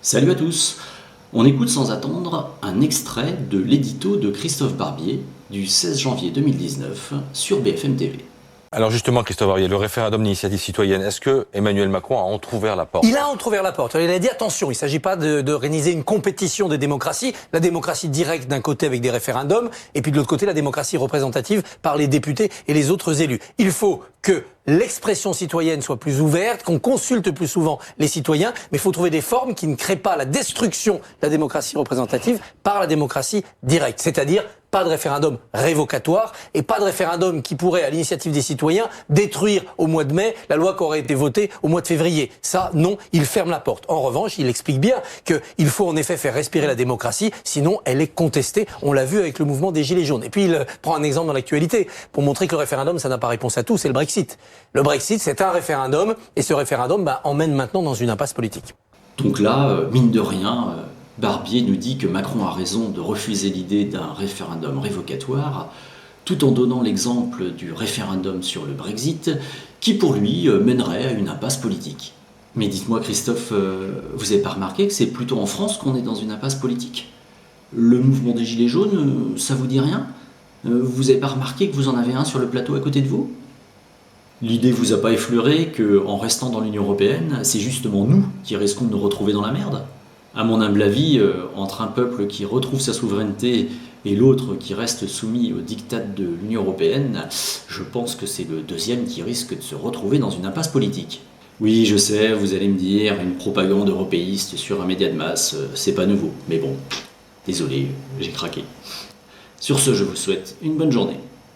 Salut à tous. On écoute sans attendre un extrait de l'édito de Christophe Barbier du 16 janvier 2019 sur BFM TV. Alors justement, Christophe Barbier, le référendum d'initiative citoyenne, est-ce que Emmanuel Macron a entrouvert la porte? Il a entrouvert la porte. Il a dit attention, il ne s'agit pas d'organiser une compétition des démocraties, la démocratie directe d'un côté avec des référendums, et puis de l'autre côté la démocratie représentative par les députés et les autres élus. Il faut que l'expression citoyenne soit plus ouverte, qu'on consulte plus souvent les citoyens, mais il faut trouver des formes qui ne créent pas la destruction de la démocratie représentative par la démocratie directe. C'est-à-dire pas de référendum révocatoire et pas de référendum qui pourrait, à l'initiative des citoyens, détruire au mois de mai la loi qui aurait été votée au mois de février. Ça, non, il ferme la porte. En revanche, il explique bien qu'il faut en effet faire respirer la démocratie, sinon elle est contestée. On l'a vu avec le mouvement des Gilets jaunes. Et puis il prend un exemple dans l'actualité pour montrer que le référendum, ça n'a pas réponse à tout, c'est le Brexit. Le Brexit, c'est un référendum et ce référendum emmène maintenant dans une impasse politique. Donc là, mine de rien, Barbier nous dit que Macron a raison de refuser l'idée d'un référendum révocatoire, tout en donnant l'exemple du référendum sur le Brexit, qui pour lui mènerait à une impasse politique. Mais dites-moi Christophe, vous n'avez pas remarqué que c'est plutôt en France qu'on est dans une impasse politique? Le mouvement des Gilets jaunes, ça vous dit rien? Vous n'avez pas remarqué que vous en avez un sur le plateau à côté de vous? L'idée vous a pas effleuré qu'en restant dans l'Union Européenne, c'est justement nous qui risquons de nous retrouver dans la merde? À mon humble avis, entre un peuple qui retrouve sa souveraineté et l'autre qui reste soumis aux diktats de l'Union Européenne, je pense que c'est le deuxième qui risque de se retrouver dans une impasse politique. Oui, je sais, vous allez me dire, une propagande européiste sur un média de masse, c'est pas nouveau. Mais bon, désolé, j'ai craqué. Sur ce, je vous souhaite une bonne journée.